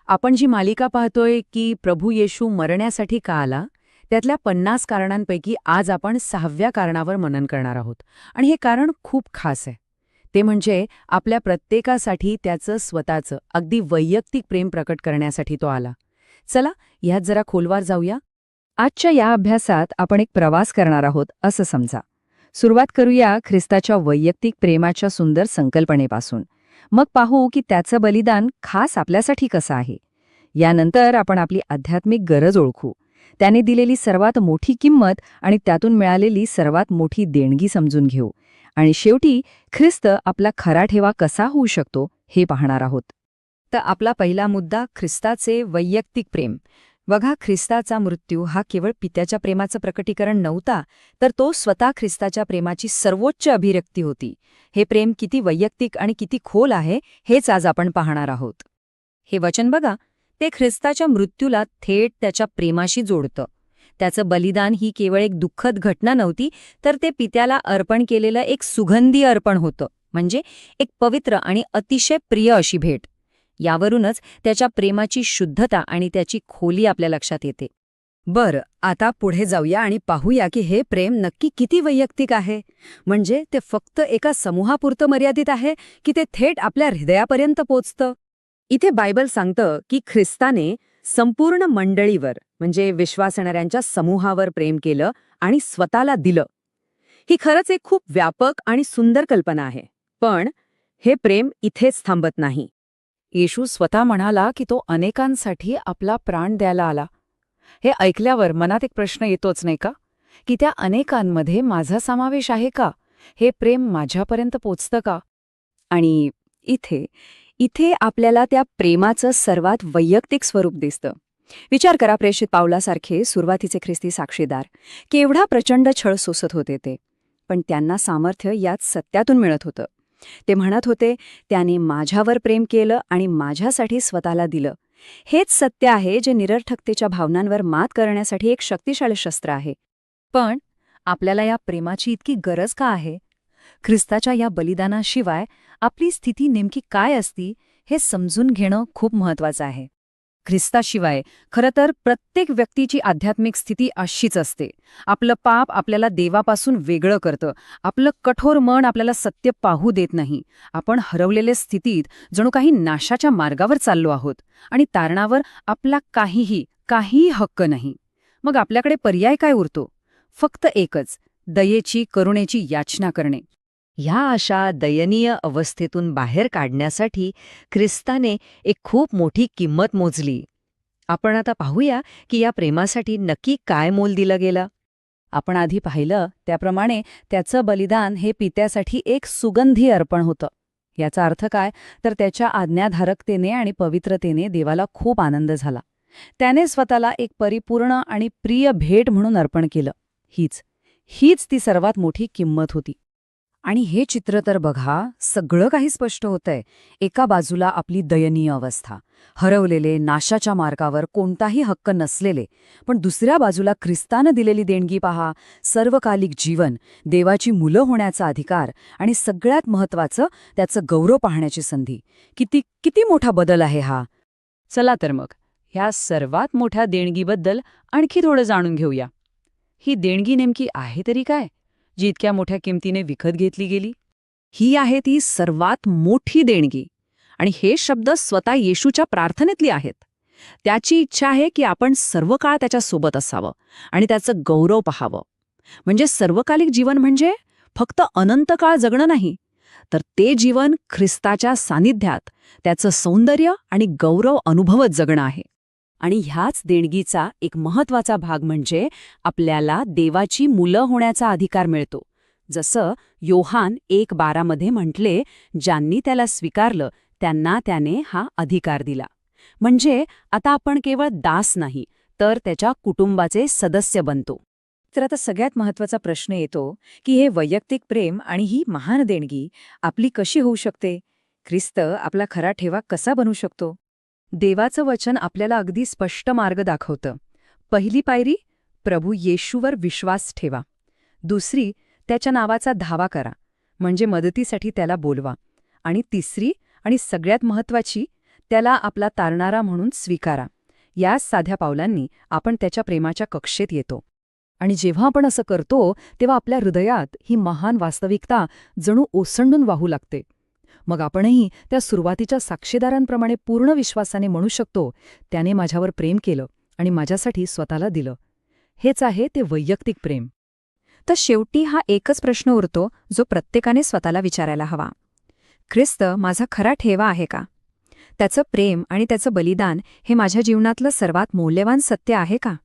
आपण जी मालिका पाहतोय की प्रभू येशू मरण्यासाठी का आला, त्यातल्या 50 कारणांपैकी आज आपण 6व्या कारणावर मनन करणार आहोत. आणि हे कारण खूप खास आहे. ते म्हणजे आपल्या प्रत्येकासाठी त्याचं स्वतःचं अगदी वैयक्तिक प्रेम प्रकट करण्यासाठी तो आला. चला ह्यात जरा खोलवर जाऊया. आजच्या या अभ्यासात आपण एक प्रवास करणार आहोत असं समजा. सुरुवात करूया ख्रिस्ताच्या वैयक्तिक प्रेमाच्या सुंदर संकल्पनेपासून. मग पाहू की त्याचं बलिदान खास आपल्यासाठी कसं आहे. यानंतर आपण आपली आध्यात्मिक गरज ओळखू, त्याने दिलेली सर्वात मोठी किंमत आणि त्यातून मिळालेली सर्वात मोठी देणगी समजून घेऊ. आणि शेवटी ख्रिस्त आपला खरा ठेवा कसा होऊ शकतो हे पाहणार आहोत. तर आपला पहिला मुद्दा ख्रिस्ताचे वैयक्तिक प्रेम. बघा, ख्रिस्ताचा मृत्यू हा केवळ पित्याच्या प्रेमाचं प्रकटीकरण नव्हता, तर तो स्वतः ख्रिस्ताच्या प्रेमाची सर्वोच्च अभिव्यक्ती होती. हे प्रेम किती वैयक्तिक आणि किती खोल आहे हेच आज आपण पाहणार आहोत. हे वचन बघा, ते ख्रिस्ताच्या मृत्यूला थेट त्याच्या प्रेमाशी जोडतं. त्याचं बलिदान ही केवळ एक दुःखद घटना नव्हती, तर ते पित्याला अर्पण केलेलं एक सुगंधी अर्पण होतं, म्हणजे एक पवित्र आणि अतिशय प्रिय अशी भेट. यावरूनच त्याच्या प्रेमाची शुद्धता आणि त्याची खोली आपल्या लक्षात येते. बरं, आता पुढे जाऊया आणि पाहूया की हे प्रेम नक्की किती वैयक्तिक आहे. म्हणजे ते फक्त एका समूहापुरतं मर्यादित आहे की ते थेट आपल्या हृदयापर्यंत पोचतं. इथे बायबल सांगतं की ख्रिस्ताने संपूर्ण मंडळीवर म्हणजे विश्वासणाऱ्यांच्या समूहावर प्रेम केलं आणि स्वतःला दिलं. ही खरंच एक खूप व्यापक आणि सुंदर कल्पना आहे. पण हे प्रेम इथेच थांबत नाही. येशू स्वतः म्हणाला की तो अनेकांसाठी आपला प्राण द्यायला आला. हे ऐकल्यावर मनात एक प्रश्न येतोच नाही का, की त्या अनेकांमध्ये माझा समावेश आहे का? हे प्रेम माझ्यापर्यंत पोचतं का? आणि इथे इथे आपल्याला त्या प्रेमाचं सर्वात वैयक्तिक स्वरूप दिसतं. विचार करा, प्रेषित पावलासारखे सुरुवातीचे ख्रिस्ती साक्षीदार केवढा प्रचंड छळ सोसत होते ते, पण त्यांना सामर्थ्य यात सत्यातून मिळत होतं. ते म्हणत होते, त्याने माझ्यावर प्रेम केलं आणि माझ्यासाठी स्वतःला दिलं. हेच सत्य आहे जे निरर्थकतेच्या भावनांवर मात करण्यासाठी एक शक्तिशाली शस्त्र आहे. पण आपल्याला या प्रेमाची इतकी गरज का आहे? ख्रिस्ताच्या या बलिदानाशिवाय आपली स्थिती नेमकी काय असती हे समजून घेणं खूप महत्वाचं आहे. ख्रिस्ताशिवाय खरं तर प्रत्येक व्यक्तीची आध्यात्मिक स्थिती अशीच असते. आपलं पाप आपल्याला देवापासून वेगळं करतं. आपलं कठोर मन आपल्याला सत्य पाहू देत नाही. आपण हरवलेल्या स्थितीत जणू काही नाशाच्या मार्गावर चाललो आहोत आणि तारणावर आपला काहीही हक्क नाही. मग आपल्याकडे पर्याय काय उरतो? फक्त एकच, दयेची, करुणेची याचना करणे. ह्या अशा दयनीय अवस्थेतून बाहेर काढण्यासाठी ख्रिस्ताने एक खूप मोठी किंमत मोजली. आपण आता पाहूया की या प्रेमासाठी नक्की काय मोल दिलं गेलं. आपण आधी पाहिलं त्याप्रमाणे त्याचं बलिदान हे पित्यासाठी एक सुगंधी अर्पण होतं. याचा अर्थ काय, तर त्याच्या आज्ञाधारकतेने आणि पवित्रतेने देवाला खूप आनंद झाला. त्याने स्वतःला एक परिपूर्ण आणि प्रिय भेट म्हणून अर्पण केलं. हीच ती सर्वात मोठी किंमत होती. आणि हे चित्र तर बघा, सगळं काही स्पष्ट होतंय. एका बाजूला आपली दयनीय अवस्था, हरवलेले, नाशाच्या मार्गावर, कोणताही हक्क नसलेले. पण दुसऱ्या बाजूला ख्रिस्तानं दिलेली देणगी पहा, सर्वकालिक जीवन, देवाची मुलं होण्याचा अधिकार आणि सगळ्यात महत्त्वाचं त्याचं गौरव पाहण्याची संधी. किती मोठा बदल आहे हा. चला तर मग ह्या सर्वात मोठ्या देणगीबद्दल आणखी थोडं जाणून घेऊया. ही देणगी नेमकी आहे तरी काय, जी इतक्या मोठ्या किमतीने विकत घेतली गेली? ही आहे ती सर्वात मोठी देणगी. आणि हे शब्द स्वतः येशूच्या प्रार्थनेतली आहेत. त्याची इच्छा आहे की आपण सर्व काळ त्याच्यासोबत असावं आणि त्याचं गौरव पाहावं. म्हणजे सर्वकालिक जीवन म्हणजे फक्त अनंत काळ जगणं नाही, तर ते जीवन ख्रिस्ताच्या सानिध्यात त्याचं सौंदर्य आणि गौरव अनुभवत जगणं आहे. आणि ह्याच देणगीचा एक महत्त्वाचा भाग म्हणजे आपल्याला देवाची मुलं होण्याचा अधिकार मिळतो. जसं योहान 1:12 मध्ये म्हटले, ज्यांनी त्याला स्वीकारलं त्यांना त्याने हा अधिकार दिला. म्हणजे आता आपण केवळ दास नाही, तर त्याच्या कुटुंबाचे सदस्य बनतो. तर आता सगळ्यात महत्त्वाचा प्रश्न येतो की हे वैयक्तिक प्रेम आणि ही महान देणगी आपली कशी होऊ शकते? ख्रिस्त आपला खरा ठेवा कसा बनू शकतो? देवाचं वचन आपल्याला अगदी स्पष्ट मार्ग दाखवतं. पहिली पायरी, प्रभू येशूवर विश्वास ठेवा. दुसरी, त्याच्या नावाचा धावा करा, म्हणजे मदतीसाठी त्याला बोलवा. आणि तिसरी आणि सगळ्यात महत्त्वाची, त्याला आपला तारणारा म्हणून स्वीकारा. याच साध्या पावलांनी आपण त्याच्या प्रेमाच्या कक्षेत येतो. आणि जेव्हा आपण असं करतो तेव्हा आपल्या हृदयात ही महान वास्तविकता जणू ओसंडून वाहू लागते. मग आपणही त्या सुरुवातीच्या साक्षीदारांप्रमाणे पूर्ण विश्वासाने म्हणू शकतो, त्याने माझ्यावर प्रेम केलं आणि माझ्यासाठी स्वतःला दिलं. हेच आहे ते वैयक्तिक प्रेम. तर शेवटी हा एकच प्रश्न उरतो जो प्रत्येकाने स्वतःला विचारायला हवा. ख्रिस्त माझा खरा ठेवा आहे का? त्याचं प्रेम आणि त्याचं बलिदान हे माझ्या जीवनातलं सर्वात मौल्यवान सत्य आहे का?